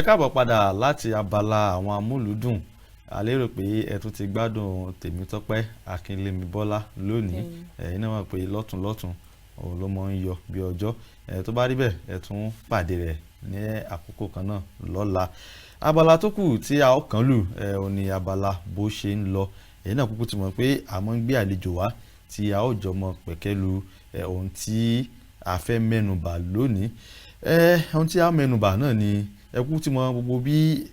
káàbọ̀ padà láti abala àwọn amúlùúdùn. A lérò pé ẹ tún ti gbádùn Tèmítọ́pẹ́ Akínlémibọ́lá lónìí. Ẹ̀yin náà mọ̀ pé lọ́tùn òun ló mọ̀ ń yọ bí ọjọ́. Tó bá rí bẹ́ẹ̀ ẹ tún pàdé rẹ̀ ní àkókò kan náà lọ́la. Abala tó kù tí a ó kàn lù ó ní abala bó ṣe ń lọ. Ẹ̀yin náà kúkú ti mọ̀ pé a máa ń gbé àlejò wá tí a ó jọ mọ pẹ̀kẹ́lu ohun tí a fẹ́ mẹ́nubà lónìí. Ohun tí a mẹ́nubà náà ni ẹ kúkú ti mọ̀ gbogbo bí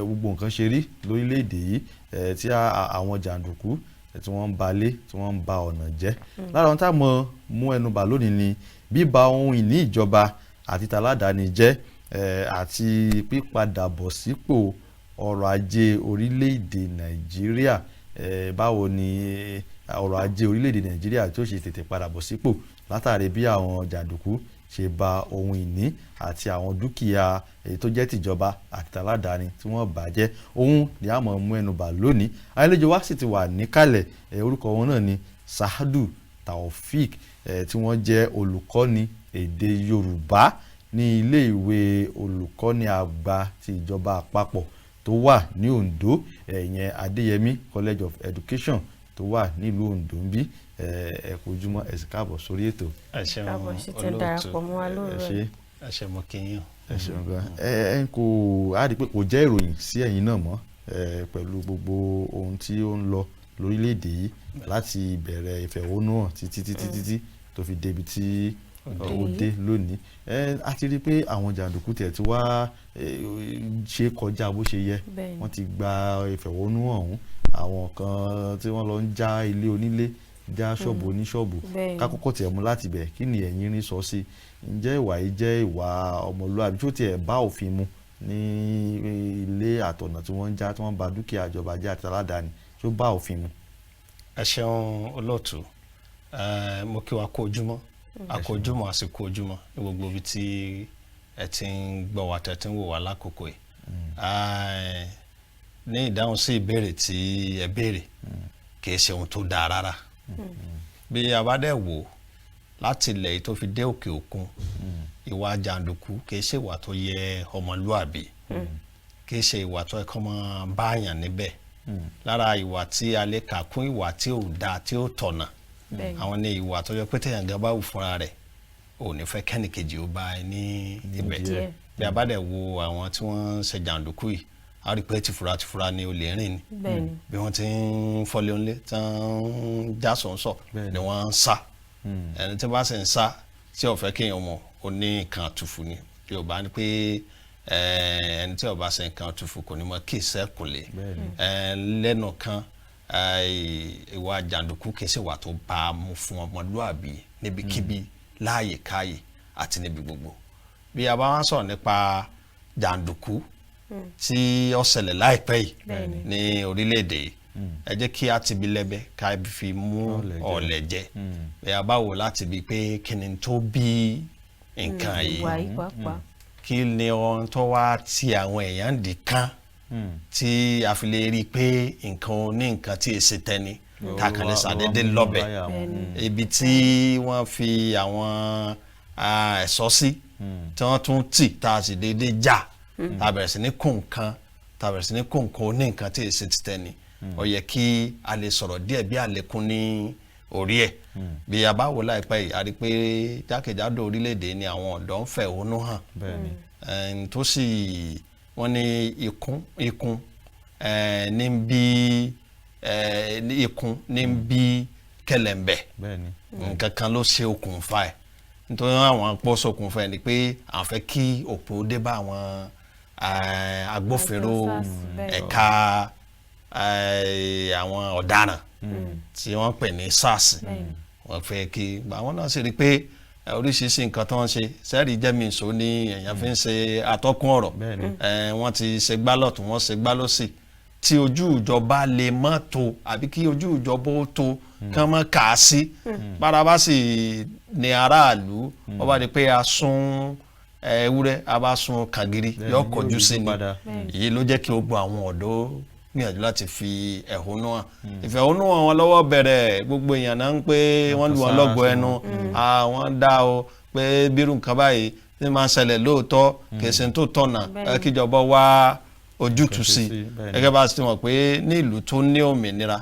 gbogbo nǹkan ṣe rí lórílẹ̀‐èdè yìí tí àwọn jàǹdùkú tí wọ́n ń balé tí wọ́n ń ba ọ̀nà jẹ́. Lára ohun tá a mọ̀ mú ẹnubà lónìí ni bíba ohun ìní ìjọba àti tàládàáni jẹ́ àti pípadà bọ̀ sípò ọrọ̀ ajé orílẹ̀‐èdè Nàìjíríà. Báwo ni ọrọ̀ ajé orílẹ̀‐èdè Nàìjíríà tí ó ṣe tètè padà bọ̀ sípò látàrí bí àwọn jàǹdùkú ṣe ba ohun ìní àti àwọn dúkìá èyí tó jẹ́ tìjọba àti tàládàáni tí wọ́n bàjẹ́. Ohun ni a mọ̀ mú ẹnubà lónìí. Àlejò wa sì ti wà níkàlẹ̀. Orúkọ wọn náà ni SAADU TAOFIQ tí wọ́n jẹ́ olùkọ́ni èdè Yorùbá ní ilé ìwé olùkọ́ni àgbà ti ìjọba àpapọ̀ tó wà ní Ondo, ìyẹn Adéyẹmí College of Education tó wà nílùú Ondo ń bí. Ẹ kú ojúmọ́, ẹ sì káàbọ̀ sórí ètò. Ẹ ṣeun olóòtú. Ẹ ṣe mo kí yín. Ẹ ṣeun gan. Ẹ kò á rí pé kò jẹ́ ìròyìn sí ẹ̀yin náà mọ́ pẹ̀lú gbogbo ohun tí ó ń lọ lórílẹ̀‐èdè yìí láti ìbẹ̀rẹ̀ ìfẹ̀hónúhàn títí tó fi débi tí ó dé lónìí. A ti rí pé àwọn jàǹdùkú tiẹ̀ ti wá ṣe kọjá bó ṣe yẹ. Wọ́n ti gba ìfẹ̀hónúhàn ọ̀hún. Àwọn kan tí wọ́n lọ ń já ilé onílé, já ṣọ́ọ̀bù oníṣọ́ọ̀bù. Kákọ́kọ́ tiẹ̀ mú láti bẹ̀ kí ni ẹ̀yin rí sọ sí? Ǹjẹ́ ìwà yìí jẹ́ ìwà ọmọlúwàbí tí ó tiẹ̀ bá òfin mu ní ilé àtọ̀nà tí wọ́n ń já tí wọ́n bà dúkìá ìjọba jẹ́ àti aládàáni tí ó bá òfin mu? Ẹ ṣeun olóòtú. Mo kí wa kú ojúmọ́, àkójúmọ́ àsìkò ojúmọ́ ní gbogbo ibi tí ẹ ti ń gbọ́ wa tẹ́ ti ń wò wá lákòókò yìí. Ní ìdáhùn sí ìbéèrè tí ẹ béèrè, kì í ṣe ohun tó dáa rárá. Bí a bá dẹ̀ wò láti ilẹ̀ yìí tó fi dé òkè òkun, ìwà jàǹdùkú kì í ṣe ìwà tó yẹ ọmọlúàbí, kì í ṣe ìwà tó yẹ kó máa báyàn níbẹ̀. Lára ìwà tí a lè kà kún ìwà tí ò dáa tí ó tọ̀nà, àwọn ní ìwà tó yẹ pé téèyàn gan bá wù fúnra rẹ̀ ò ní fẹ́ kẹ́nìkejì ó bá ẹ ní ibẹ̀. Bí a bá dẹ̀ wo àwọn tí wọ́n ń ṣe jàǹdùkú yìí, a rí pé tìfura ni olè rìn ni. Bí wọ́n ti ń fọ́lé onílé tí wọ́n ń já sọ̀nsọ̀ ni wọ́n ń sá. Ẹni tí bá sì ń sá tí ó fẹ́ kéèyàn mọ̀ ó ní nǹkan àtùfù ni. Yorùbá ní pé ẹni tí ó bá ṣe nǹkan àtùfù kò ní mọ̀ kí ìṣẹ́kùnlé. Lẹ́nu kan ìwà jàǹdùkú kì í ṣe ìwà tó bá a mú fún ọmọlúàbí níbikíbi láàyè káàyè àti níbi gbogbo. Bí a bá wá sọ̀rọ̀ nípa jàǹdùkú tí ó ṣẹlẹ̀ láìpẹ́ yìí ní orílẹ̀-èdè yìí, ẹ jẹ́ kí a ti bi lẹ́bẹ̀ ká fi mú ọ̀lẹ̀ jẹ. Bí a bá wò láti bi pé kí ni tó bí nǹkan yìí, kí ni ohun tó wá tí àwọn èèyàn dì kan tí a fi lè rí i pé nǹkan ní nǹkan tí èsì tẹni kàkànlẹ̀ sàdédé lọ́bẹ̀. Ibi tí wọ́n fi àwọn ẹ̀ṣọ́ sí tí wọ́n tún tì tá a sì dédé já tá a bẹ̀rẹ̀ sí ní kó nǹkan ní nǹkan tí èsì ti tẹni. Ó yẹ kí a lè sọ̀rọ̀ díẹ̀ bí àlékún ní orí ẹ̀. Bí a bá wò láìpẹ́ yìí, a rí pé jákèjádò orílẹ̀-èdè ni àwọn ọ̀dọ́ ń fẹ̀hónú hàn. Tó sì wọ́n ní ikùn ní bí kẹlẹ̀mbẹ̀. Nǹkan kan ló ṣe okùnfà ẹ̀. Nítorí àwọn pọ́ sókùnfà ẹ̀ ni pé àwọn fẹ́ kí òpó dé bá àwọn agbófinró ẹ̀ka àwọn ọ̀daràn tí wọ́n pè ní SARS. Wọ́n fẹ́ kí àwọn náà sì rí pé oríṣiríṣi nǹkan tó ń ṣe sẹ́ẹ̀rì jẹ́mìíṣó ní èèyàn fi ń ṣe atọ́kùn ọ̀rọ̀. Wọ́n ti ṣe gbálọ̀tún, wọ́n ṣe gbálọ́sì. Tí ojú ìjọba lè mọ́ tó àbí kí ojú ìjọba ó tó kán mọ́ kà á sí. Bára bá sì ní aráàlú, wọ́n bá di pé a sún ewúrẹ́, a bá sún kàngiri yóò kọjú sí ni. Èyí ló jẹ́ kí gbogbo àwọn ọ̀dọ́ gbìyànjú láti fi ẹ̀hónú hàn. Ìfẹ̀hónúhàn wọn lọ́wọ́ bẹ̀rẹ̀, gbogbo èèyàn náà ń pé wọ́n lù wọ́n lọ́gọ ẹnu, àwọn dá o pé bírú nǹkan báyìí ní máa ń ṣẹlẹ̀ lóòótọ́ kì í ṣe tó tọ̀nà kíjọba wá ojútùú sí gẹ́gẹ́ bá a ti mọ̀ pé ní ìlú tó ní òmìnira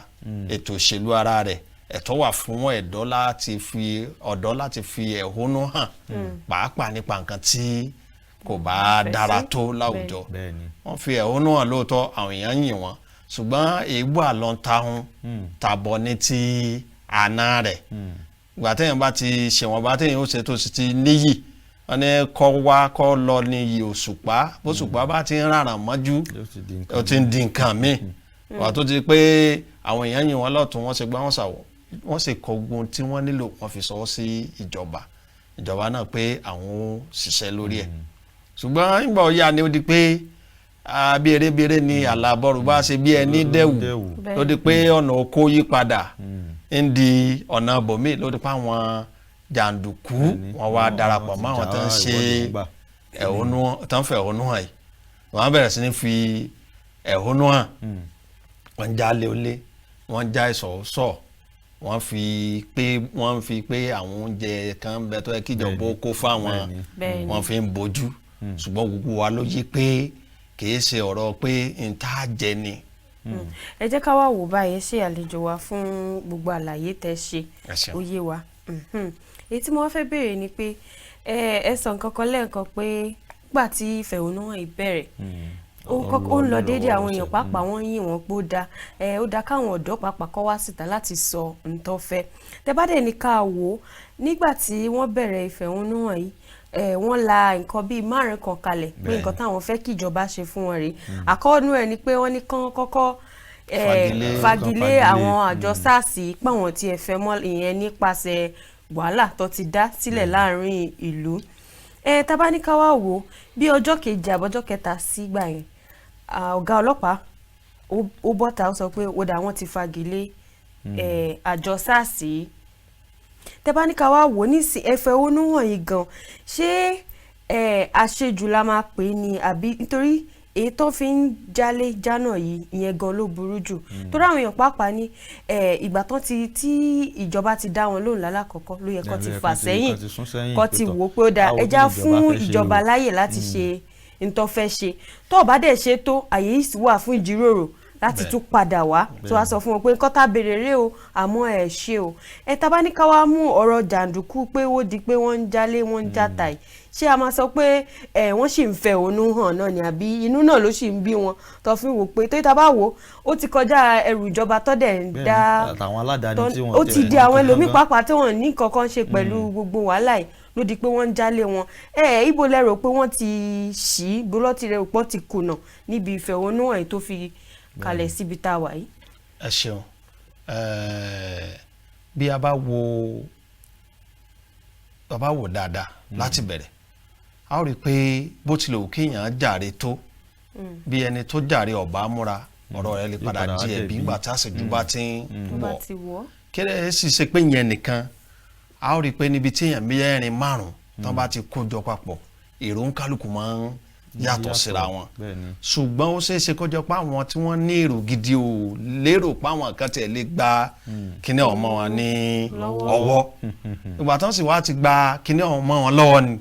ètò òṣèlú ara rẹ̀ ẹ̀tọ́ wà fún ọ̀dọ́ láti fi ẹ̀hónú hàn pàápàá nípa nǹkan tí kò bá dára tó láwùjọ wọ́n fi ẹ̀hónú hàn lóòótọ́ àwọn èèyàn yìn wọ́n ṣùgbọ́n èébú àlọ́ntahun tàbọ̀ ní ti àná rẹ̀ ìgbà téèyàn bá ti ṣèwọ̀n bá téèyàn ó ṣe tó sì ti níyì wọ́n ní kọ́ lọ ní iyì òṣùpá bóṣùpá bá ti ń ráràn mọ́jú ó ti ń di nǹkan míì wà tó ti pé àwọn èèyàn yìn wọ́n lọ́tún wọ́n ṣe gbá wọ́n ṣàwọ̀ wọ́n sì kọ ogun tí wọ́n nílò wọ́n fi sọwọ́ sí ìjọba náà pé àwọn ó ṣiṣẹ́ lórí ẹ̀ ṣùgbọ́n nígbà ó yá ni ó di pé bí erébèrè ni àlàbọ̀rù bá ṣe bí ẹni dẹ́wù ló di pé ọ̀nà oko yí padà ń di ọ̀nà bòmí ló di pé àwọn jàǹdùkú wọn wá darapọ̀ mọ́ àwọn tó ń ṣe ẹ̀hónú tó ń fẹ́ ẹ̀hónú hàn yìí wọ́n bẹ̀rẹ̀ sí ní fi ẹ̀hónú hàn wọ́n já léolé wọ́n já ìsọ̀ọ́sọ̀ wọ́n fi pé àwọn oúnjẹ kan bẹ tó yẹ kíjọba kó fáwọn wọ́n fi ń bójú ṣùgbọ́n gbogbo wa ló yí pé kìí ṣe ọ̀rọ̀ pé n tá jẹ ni. ẹ jẹ́ ká wá wò báyìí ṣe àlejò wa fún gbogbo àlàyé tẹ́ ṣe ó yé wa èyí tí mo wá fẹ́ béèrè ni pé ẹ sọ nǹkan kan lẹ́ẹ̀kan pé nígbà tí ìfẹ̀hónúhàn yìí bẹ̀rẹ̀ ó ń lọ déédéé àwọn èèyàn pàápàá wọ́n yìn wọ́n pé ó dáa káwọn ọ̀dọ́ pàápàá kọ́ wá síta láti sọ ǹtọ́ fẹ́ tẹ́ bá dẹ̀ ní ká wò ó nígbà tí wọ́n bẹ̀rẹ̀ ìfẹ̀hónúhàn yìí wọ́n la nǹkan bíi 5 kan kalẹ̀ pé nǹkan táwọn fẹ́ kí ìjọba ṣe fún wọn rèé àkọ́ọ́nú ẹ̀ ni pé wọ́n ní kán kọ́kọ́ fagilé àwọn àjọ SARS pé àwọn tí ẹ fẹ́ mọ́ ìyẹn nípasẹ̀ wàhálà tó ti dá sílẹ̀ láàrin ìlú tábà ní ká wá wò ó bí ọjọ́ kejì àbọ̀jọ́ kẹta sígbà yẹn ọ̀gá ọlọ́pàá ó bọ́ta ó sọ pé ó dà wọ́n ti fagilé àjọ SARS tẹ́bá ní ká wá wò ní ìfẹ̀hónúhàn yìí gan ṣé àṣejù la máa pè ní àbí nítorí èyí tó fi ń jálé jánà yìí ìyẹn gan ló burú jù torí àwọn èèyàn pàápàá ní ìgbà tán tí ìjọba ti dá wọn lóhùn lálákọ̀ọ́kọ́ ló yẹ kó ti fà sẹ́yìn kó ti wò pé ó dáa ẹja fún ìjọba láyè láti ṣe ntọ́ fẹ́ ṣe tó bá dẹ̀ ṣe tó àyè yìí wà fún ìjíròrò láti tún padà wá tó wá sọ fún wọn pé nǹkan tá béèrè rè o àmọ́ ẹ̀ ṣe o tá bá ní ká wá mú ọ̀rọ̀ jàǹdùkú pé ó di pé wọ́n ń jálé wọ́n ń játa yìí ṣé a máa sọ pé wọ́n sì ń fẹ̀hónú hàn náà ni àbí inú náà ló sì ń bí wọn tó fi wò pé tó tá bá wò ó ti kọjá ẹrù ìjọba tó dẹ̀ ń dá ó ti di àwọn ẹlòmíì pàápàá tí wọ́n ní kankan ṣe pẹ̀lú gbogbo wàhálà yìí ló di pé wọ́n ń jálé wọn ibo lẹ rò pé wọ́n ti ṣí gbólọ́ ti rẹ̀ pọ́ ti kùnà níbi ìfẹ̀hónúhàn yìí tó fi kalẹ̀ síbi tá a wà yìí. ẹ ṣeun bí a bá wò dáadáa láti bẹ̀rẹ̀ a ó rí i pé bó tilẹ̀ wù kéèyàn jàre tó bí ẹni tó jàre ọ̀bá múra ọ̀rọ̀ rẹ̀ lè padà di ẹ̀bí nígbà tí àṣejù bá ti ń wọ̀ kéré sì ṣe pé yẹn nìkan a ó rí i pé níbi tí èèyàn 4-5 tán bá ti kó jọ papọ̀ èrò ń kálukú máa ń yàtọ̀ síra wọn ṣùgbọ́n ó ṣeé ṣe kó jọ pé àwọn tí wọ́n ní èrò gidi ò lérò pé àwọn kan tẹ̀ lè gba kíní ọmọ wọn ní ọwọ́ ìgbà tán sì wá ti gba kíní ọmọ wọn lọ́wọ́ ni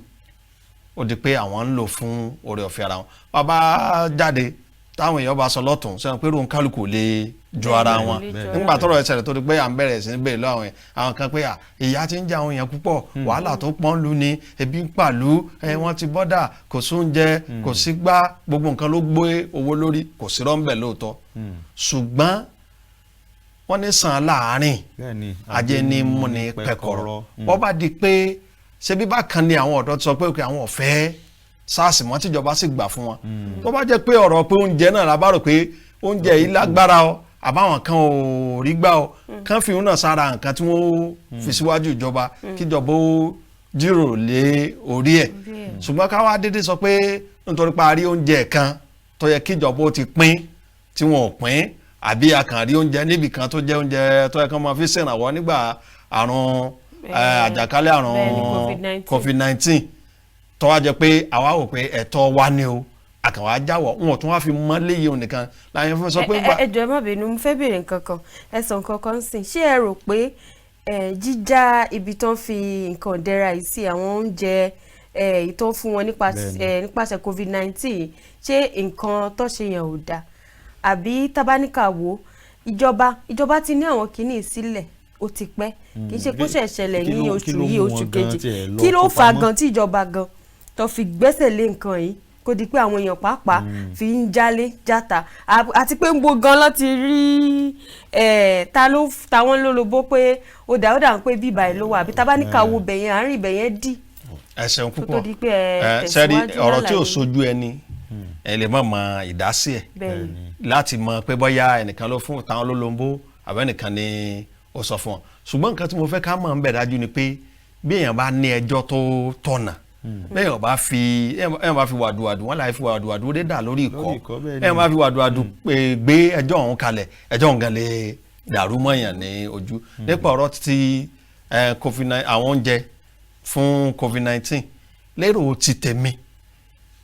ó di pé àwọn ń lò fún oore ọ̀fẹ́ ara wọn bàbá jáde táwọn èèyàn bá sọ lọ́tún sẹ́wọ̀n pé ròhun kálukú lè jọ ara wọn nígbà tọ́rọ̀ ẹsẹ̀ rẹ̀ tó di pé à ń bẹ̀rẹ̀ sí ní bẹ́ẹ̀ lọ àwọn kan pé ìyà ti ń jẹ àwọn èèyàn púpọ̀ wàhálà tó pọ́n lu ni ebi ń pàlú wọ́n ti bọ́dà kò sóúnjẹ kò sí gbá gbogbo nǹkan ló gbé owó lórí kò sí rọ́ńbẹ̀ lóòótọ́ ṣùgbọ́n wọ́n ní sàn láàárín ajé ní mú ní pẹ̀kọ̀rọ̀ wọ́n bá di pé ṣé bíbá kan ni àwọn ọ̀dọ́ ti sọ pé àwọn ọ̀fẹ́ SARS mọ́ tíjọba sì gbà fún wọn tó bá jẹ́ pé ọ̀rọ̀ pé oúnjẹ náà la bá rò pé oúnjẹ yìí lágbára ọ àbáwọn kan ò rí gbà ọ kán fi òun náà sára nǹkan tí wọ́n fi síwájú ìjọba kíjọba ó jíròrò lé orí ẹ̀ ṣùgbọ́n ká wá dédé sọ pé nítorí parí oúnjẹ kan tó yẹ kíjọba ó ti pín tí wọn ò pín àbí akànrí oúnjẹ níbì kan tó jẹ́ oúnjẹ tó yẹ kán máa fi ṣèrànwọ́ nígbà àrùn àjàkálẹ̀ àrùn COVID-19 tó wá jẹ́ pé àwa wò pé ẹ̀tọ́ wa ni o àkànwá jáwọ́ wọn tún wá fi mọ́ léyìí òun nìkan láyé fún sọ pé. ẹ jọ̀ọ́ ẹ má bínú mo fẹ́ béèrè nǹkan kan ẹ sọ nǹkan kan sìn ṣé ẹ rò pé jíjá ibi tán fi nǹkan dẹ́ra yìí sí àwọn oúnjẹ ìtọ́ fún wọn nípasẹ̀ COVID-19 ṣé nǹkan tó ṣe yẹn ò dáa àbí tabaníkà wo ìjọba ti ní àwọn kìíní sílẹ̀ ó ti pẹ́ kì í ṣe kó ṣẹ̀ ṣẹlẹ̀ ní oṣù yìí oṣù kejì kí ló fà gan tí ìjọba gan tó fi gbẹ́sẹ̀ lé nǹkan yìí kó di pé àwọn èèyàn pàápàá fi ń jálé játa àti pé ń bo gan láti rí táwọn lólobó pé ó dà ń pé bíbá ẹ̀ ló wà àbí tabaníkà wo bẹ̀yẹn àárín bẹ̀yẹn dì. ẹ ṣeun púpọ̀ sẹ́rí ọ̀rọ̀ tí ò sojú ẹni ẹ lè mọ̀ ìdásí ẹ̀ láti mọ̀ pé bóyá ẹnìkan ló fún táwọn lólobó àbẹ́nìkan ni ó sọ fún ọ ṣùgbọ́n nǹkan tí mo fẹ́ ká mọ̀ ń bẹ̀ dájú ni pé bí èèyàn bá ní ẹjọ́ tó tọ̀nà bẹ́ẹ̀ bá fi wàdùwàdù wọ́n láì fi wàdùwàdù dé dà lórí ìkọ́ bẹ́ẹ̀ bá fi wàdùwàdù gbé ẹjọ́ ọ̀hún kalẹ̀ ẹjọ́ ọ̀hún gan lè dàrú mọ́yàn ní ojú nípa ọ̀rọ̀ ti àwọn oúnjẹ fún COVID-19 lérò ti tèmi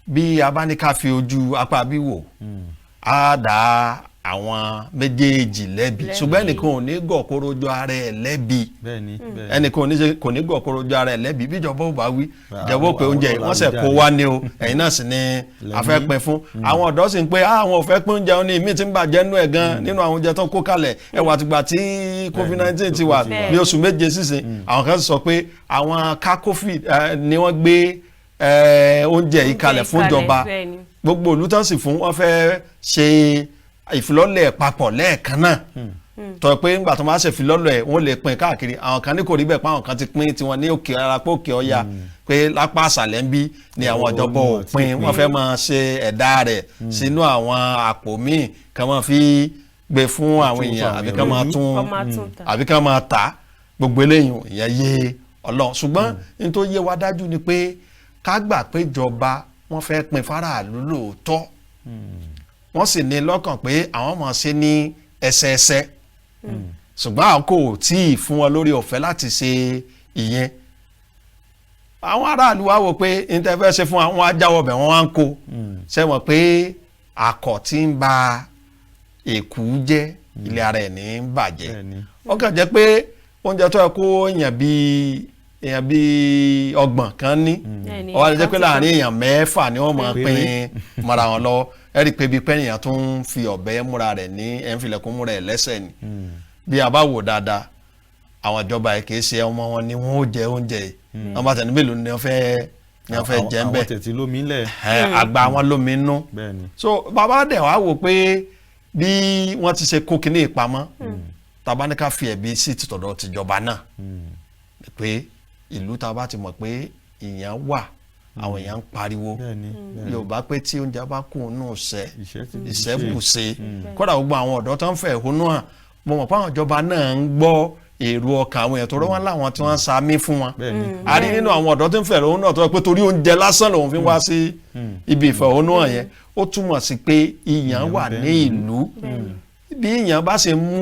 bí a bá ní ká fi ojú apá bí wò á dá àwọn méjèèjì lẹ́bi ṣùgbọ́n ẹnìkan ò ní gọ̀kọ́rọ́jọ ara ẹ̀ lẹ́bi ẹnìkan kò ní gọ̀kọ́rọ́jọ ara ẹ̀ lẹ́bi bíjọba ò bá wí ìjọba ò pé oúnjẹ wọ́n sẹ̀ kó wá ní o ẹ̀yin náà sì ni a fẹ́ pín fún àwọn ọ̀dọ́ sì ń pé àwọn ò fẹ́ pín oúnjẹ ní ìmí tí ń bàjẹ́ nú ẹ̀ gan nínú àwọn oúnjẹ tó ń kó kalẹ̀ ẹwà àtìgbà tí COVID-19 ti wà bí oṣù méje sísìn àwọn kan sọ pé àwọn kákófì ni wọ́n gbé oúnjẹ yìí kalẹ̀ fún ìjọba gbogbo olùtọ́sí fún wọn fẹ́ ṣe ìfilọ́lẹ̀ papọ̀ lẹ́ẹ̀kan náà tọ́ pé nígbà tó máa ṣe ìfilọ́lẹ̀ ẹ̀ wọ́n lè pín káàkiri àwọn kan ní kò rí bẹ́ẹ̀ pé àwọn kan ti pín tiwọn ní òkè arapọ̀ òkè ọya pé lápá àṣàlẹ̀ ń bí ni àwọn ìjọba ò pín wọ́n fẹ́ máa ṣe ẹ̀dá rẹ̀ sínú àwọn àpò míì kan máa fi gbé fún àwọn èèyàn àbí kan máa tún àbí kan máa tà gbogbo eléyìí ìyẹn yé Ọlọ́run ṣùgbọ́n nítorí yé wa dájú ni pé ká gbà pé ìjọba wọ́n fẹ́ pín fáráàlú lóòótọ́ wọ́n sì ní lọ́kàn pé àwọn máa ṣe ní ẹsẹẹsẹ ṣùgbọ́n àwọn kò tí ì fún wọn lórí ọ̀fẹ́ láti ṣe ìyẹn àwọn aráàlú wa wò pé ìtẹ́fẹ́ ṣe fún àwọn ajáwọ̀bẹ̀ wọn wá ń kó ṣe mọ̀ pé akọ̀ tí ń ba èkú jẹ́ ilé ara ẹ̀ ní bàjẹ́ ó kàn jẹ́ pé oúnjẹ tó yẹ kó èèyàn bíi ọgbọ̀n kan ní ó wá lè jẹ́ pé láàrin èèyàn mẹ́fà ni wọ́n máa pín mọ́ra wọn lọ́wọ́ ẹ rí i pé bí pẹ́yìn tó ń fi ọ̀bẹ múra rẹ̀ ní ẹ̀ ń filẹ̀kùn múra ẹ̀ lẹ́sẹ̀ ni bí a bá wò dáadáa àwọn ìjọba yìí kì í ṣe ọmọ wọn ni wọ́n ó jẹ oúnjẹ yìí wọ́n bá tẹ̀lé mélòó ni wọ́n fẹ́ jẹ ń bẹ̀ àwọn tẹ̀tí lómi lẹ̀ àgbà wọn lómi nú so bàbá dẹ̀ wá wò pé bí wọ́n ti ṣe kó kinní ìpamọ́ tàbá ní ká fi ẹ̀bi sí tìtọ̀dọ̀ tìjọba náà pé ìlú tá a bá ti mọ̀ pé ìyẹn wà àwọn èèyàn ń pariwo Yorùbá pé tí oúnjẹ bá kù nù ìṣẹ́ bùṣe kódà gbogbo àwọn ọ̀dọ́ tó ń fẹ́ ìhónú hàn mo mọ̀ pé àwọn ìjọba náà ń gbọ́ èrò ọkàn àwọn èèyàn tó rọ́ wọn láwọn tí wọ́n ń sami fún wọn a rí nínú àwọn ọ̀dọ́ tó ń fẹ́ ìhónú hàn tó pé torí oúnjẹ lásán lòun fi wá sí ibi ìfẹ̀hónú hàn yẹn ó túmọ̀ sí pé ìyàn wà ní ìlú bí ìyàn bá ṣe mú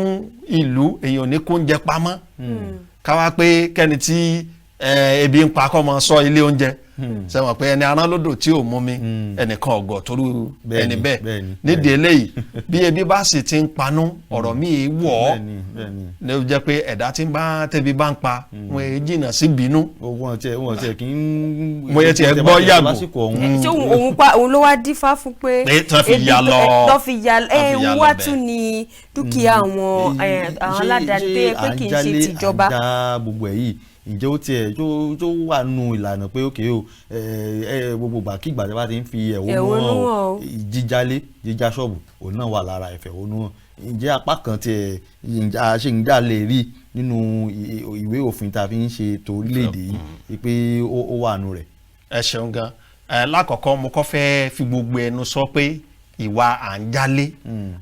ìlú èèyàn ní kó oúnjẹ pamọ́ káwá pé kẹ́ni tí ebi ń pa kọ́ mọ sọ ilé oúnjẹ ṣe mọ̀ pé ẹni aránlódò tí ò mú mi ẹnìkan ọ̀gọ̀ torú ẹni bẹ́ẹ̀ nídìí eléyìí bí ebi bá sì ti ń panú ọ̀rọ̀ míì wọ̀ ọ́ ní o jẹ́ pé ẹ̀dá tí tẹ́bi bá ń pa wọn èyí jìnnà sí bínú. wọn tiẹ̀ kì í mo yẹ tiẹ̀ gbọ́ yàgò. ṣé òun ló wá dífá fún pé tó fi yà lọ wá tún ní dúkìá àwọn aládàáni tó yẹ pé kì í ṣe tìjọba. àjà gbogbo ẹ̀ yìí ǹjẹ́ ó tiẹ̀ tó wà nù ìlànà pé ókè o gbogbo ìgbàkígbà tí a bá ti ń fi ẹ̀hónú hàn jíjá ṣọ́ọ̀bù òun náà wà lára ìfẹ̀hónú hàn ǹjẹ́ apá kan tiẹ̀ àṣeyìndá lè rí nínú ìwé òfin tá a fi ń ṣe ètò orílẹ̀-èdè yìí pé ó wà nù rẹ̀. ẹ ṣeun gan lákọ̀ọ́kọ́ mo kọ́ fẹ́ fi gbogbo ẹnu sọ pé ìwà à ń jálé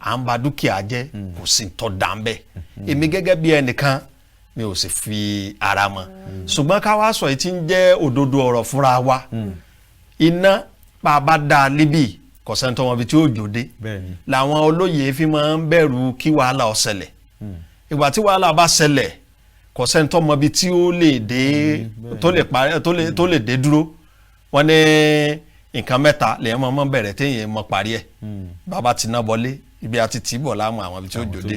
à ń ba dúkìá jẹ́ kò sí tó dà ń bẹ̀ èmi gẹ́gẹ́ bí ẹnìkan mi ò sì fi ara mọ́ ṣùgbọ́n ká wá sọ yìí tí ń jẹ́ òdodo ọ̀rọ̀ fúnra wa iná bá a bá dá a líbì kò sẹ́ni tó wọn bí tí ó jòdè làwọn olóyè fi máa ń bẹ̀rù kí wàhálà ó ṣẹlẹ̀ ìgbà tí wàhálà bá ṣẹlẹ̀ kò sẹ́ni tó mọ bí tí ó lè dé tó lè dé dúró wọ́n ní nǹkan mẹ́ta lèyàn máa bẹ̀rẹ̀ téèyàn mọ parí ẹ̀ bàbá ti ná bọlé ibi àti tì í bọ̀ láàmú àwọn ibi tí ó jòdè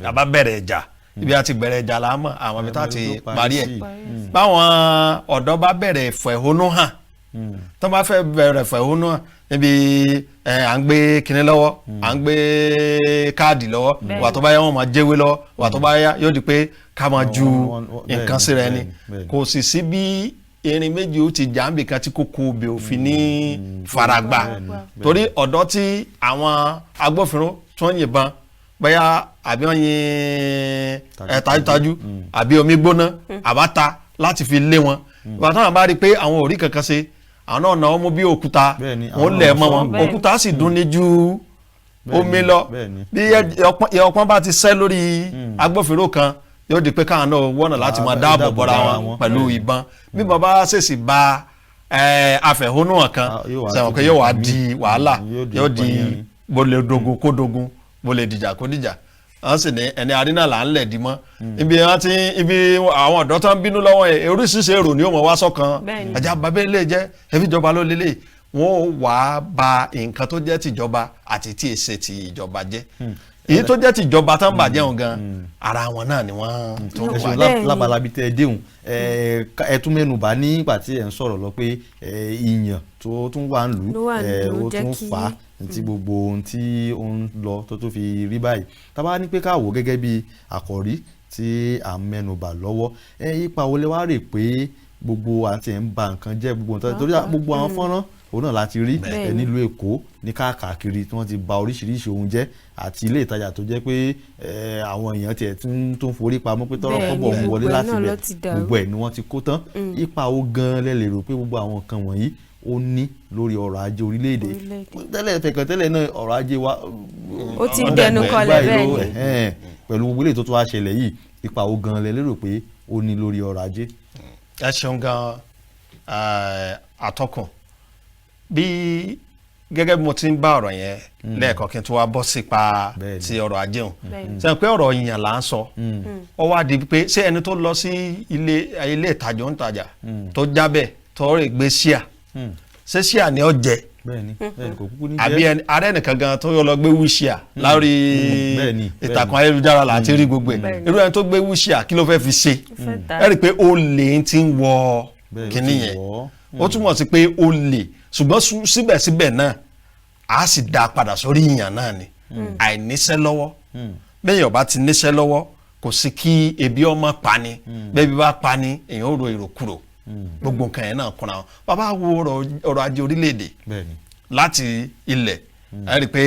bàbá bẹ̀rẹ̀ ìjà ibi àti bẹ̀rẹ̀ ìjà la mọ̀ àwọn ibi tá ti parí ẹ̀ báwọn ọ̀dọ́ bá bẹ̀rẹ̀ ìfẹ̀hónú hàn tó bá fẹ́ bẹ̀rẹ̀ ìfẹ̀hónú hàn níbi à ń gbé kinní lọ́wọ́ à ń gbé káàdì lọ́wọ́ wà tó bá yá wọn máa jẹ́wé lọ́wọ́ wà tó bá yá yóò di pé ká máa ju nǹkan sí rẹ ni kò sì sí bí erin méjì ó ti jà ń bì kan tí kókó obì òfin ní faragbá torí ọ̀dọ́ tí àwọn agbófinró tó ń yìnbọn bóyá àbí wọ́n yin tajútajú àbí omi gbóná àbáta láti fi lé wọn ìgbà táwọn bá rí i pé àwọn ò rí kankan ṣe àwọn náà náà mú bí òkúta wọ́n lẹ̀ mọ́ wọn òkúta sì dún ní ju omi lọ bí ọpọ́n bá ti sẹ́ lórí agbófinró kan yóò di pé káwọn náà wọ́nà láti máa dáàbò bọ́ra wọn pẹ̀lú ìbọn bí bàbá ṣèṣì ba afẹ̀hónúhàn kan sẹ́wọ̀n pé yóò wá di wàhálà yóò di bó lè dogun kó dogun bó lè dìjà kó dìjà wọ́n sì ní ẹni àrínà là ń lẹ̀ dì mọ́ ibi àwọn ọ̀dọ́ tó ń bínú lọ́wọ́ yẹn oríṣiríṣi èrò ni ó mọ̀ wá sọ́kan ajá bàbá ilé jẹ́ ẹbí ìjọba ló lélẹ̀ wọ́n wàá ba nǹkan tó jẹ́ tìjọba àti tí èsè ti ìjọba jẹ́ èyí tó jẹ́ tìjọba tó ń bàjẹ́ òun gan ara wọn náà ni wọ́n tó wà jẹ́. lábalábí tẹ́ ẹ déhùn ẹ tún mẹ́nubà nígbà tí ẹ ń sọ̀rọ̀ lọ pé ìyàn tó tún wà ń lù ó tún fà á tí gbogbo ohun tí ó ń lọ tó fi rí báyìí tá bá ní pé ká wò gẹ́gẹ́ bí àkọ́rí tí à ń mẹ́nubà lọ́wọ́ ipa wo lẹ wá rè pé gbogbo àti ẹ̀ ń ba nǹkan jẹ́ gbogbo nǹkan torí gbogbo àwọn fọ́nrán òun náà láti rí nílùú Èkó ní káàkiri tí wọ́n ti ba oríṣiríṣi ohun jẹ́ àti ilé ìtajà tó jẹ́ pé àwọn èèyàn tiẹ̀ tó ń forí pamọ́ pé tọ́rọ́ kọ́bọ̀ mú wọlé láti bẹ̀ gbogbo ẹ̀ ni wọ́n ti kó tán ipa wo gan lẹ lè rò pé gbogbo àwọn nǹkan wọ̀nyí ó ní lórí ọrọ̀ ajé orílẹ̀-èdè tẹ́lẹ̀ náà ọrọ̀ ajé wa ó ti dẹnu kọlẹ̀ bẹ́ẹ̀ ni pẹ̀lú gbogbo ilé tó tún wá ṣẹlẹ̀ yìí ipa wo gan lẹ lérò pé ó ní lórí ọrọ̀ ajé. ẹ ṣeun gan atọ́kùn bí gẹ́gẹ́ bí mo ti ń bá ọ̀rọ̀ yẹn lẹ́ẹ̀kan kí n tó wá bọ́ sípa ti ọrọ̀ ajé hàn sẹ́yìn pé ọ̀rọ̀ yìnyín là ń sọ ọ wá di pé ṣé ẹni tó lọ sí ilé ìtajà ń tajà tó jábẹ̀ tó rè gbé ṣíà ṣé ṣíà ni ó jẹ àbí ààrẹ nìkan gan tó lọ gbé wíṣíà lórí ìtàkùn ayélujára láti rí gbogbo ẹ̀ irú ẹni tó gbé wíṣíà kí ló fẹ́ fi ṣe ẹ rí i pé olè ti ń wọ kíní yẹn ó túmọ̀ sí pé olè ṣùgbọ́n síbẹ̀síbẹ̀ náà a sì dá padà sórí ìyàn náà ni àìníṣẹ́ lọ́wọ́ bẹ́ẹ̀ ọba ti níṣẹ́ lọ́wọ́ kò sí kí ebi ọmọ pani bẹ́ẹ̀ bí bá pani èèyàn ó ro ìròkúrò gbogbo nǹkan yẹn náà kúnra wọn bàbá wo ọrọ̀ ajé orílẹ̀-èdè láti ilẹ̀ ẹ rí i pé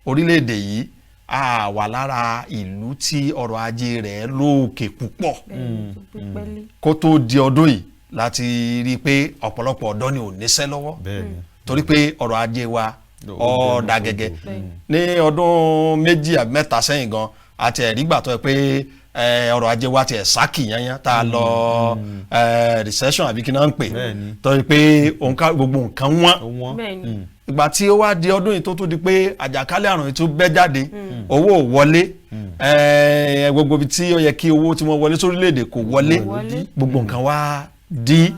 orílẹ̀-èdè yìí a wà lára ìlú tí ọrọ̀ ajé rẹ̀ lóòkè púpọ̀ kó tó di ọdún yìí láti rí i pé ọ̀pọ̀lọpọ̀ ọ̀dọ́ ni ò níṣẹ́ lọ́wọ́ torí pé ọrọ̀ ajé wa ọ̀dà gẹ́gẹ́ ní ọdún 2 àbí 3 sẹ́yìn gan àti ẹ̀rí gbà tó yẹ pé ọrọ̀ ajé wa ti ẹ̀ sákì yányán tá a lọ recession àbí kí náà ń pè torí pé gbogbo nǹkan wọ́n ìgbà tí ó wá di ọdún yìí tó di pé àjàkálẹ̀ àrùn yìí tó bẹ́ jáde owó ò wọlé gbogbo ibi tí ó yẹ kí owó tí wọ́n wọlé sórílẹ̀-èdè kò wọlé gbogbo nǹkan wá di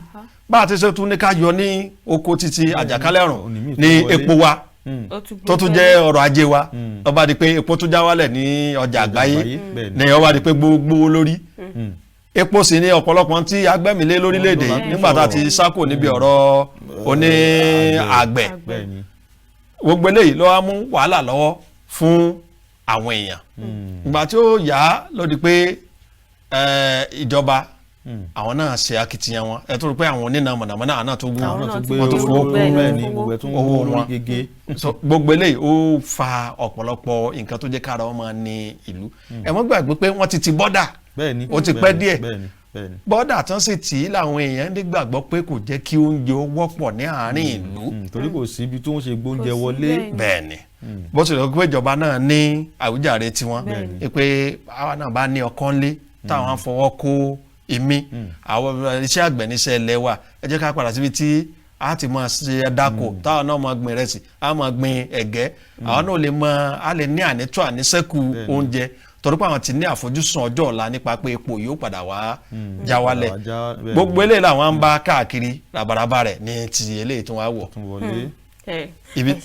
bá a ti ṣe tún ní ká yọ ní oko títí àjàkálẹ̀ àrùn ní epo wa tó tún jẹ́ ọrọ̀ ajé wa ó bá di pé epo tún já wálẹ̀ ní ọjà àgbáyé ní ó bá di pé gbogbo lórí epo sì ní ọ̀pọ̀lọpọ̀ tí agbẹ́mìlé lórílẹ̀‐èdè nígbà tá a ti sákò níbi ọ̀rọ̀ oní àgbẹ̀ gbogbo eléyìí ló wá mú wàhálà lọ́wọ́ fún àwọn èèyàn ìgbà tí ó yá ló di pé ìjọba àwọn náà ṣe akitiyan wọn ẹ tó rí pé àwọn oníná mọ̀nàmọ́ná náà tó gbé wọn tó fowó kún owó wọn gbogbo eléyìí ó fa ọ̀pọ̀lọpọ̀ nǹkan tó jẹ́ kára wọn máa ní ìlú ẹ mọ́ gbàgbé pé wọ́n ti bọ́dà ó ti pẹ́ díẹ̀ bọ́dà tán sì tí làwọn èèyàn nígbàgbọ́ pé kò jẹ́ kí oúnjẹ ó wọ́pọ̀ ní àárín ìlú torí kò sí ibi tó ń ṣe gbóúnjẹ wọlé bẹ́ẹ̀ ni bó ti lọ pé ìjọba náà ní àwíjàre tiwọn pé àwa náà bá ní ọkọ́ ńlé táwọn fọwọ́ kó èmi àwọn iṣẹ́ àgbẹ̀ níṣẹ́ ilẹ̀ wa ẹ jẹ́ ká padà síbi tí a ti máa ṣe dáko táwọn náà máa gbin ìrẹsì a máa gbin ẹ̀gẹ́ àwọn náà a lè ní ànító àníṣẹ́kù oúnjẹ torí pé àwọn ti ní àfojúsùn ọjọ́ ọ̀la nípa pé epo yóò padà wá já wálẹ̀ gbogbo eléyìí làwọn ń bá káàkiri rabaraba rẹ̀ ní ti eléyìí tó wá wọ̀.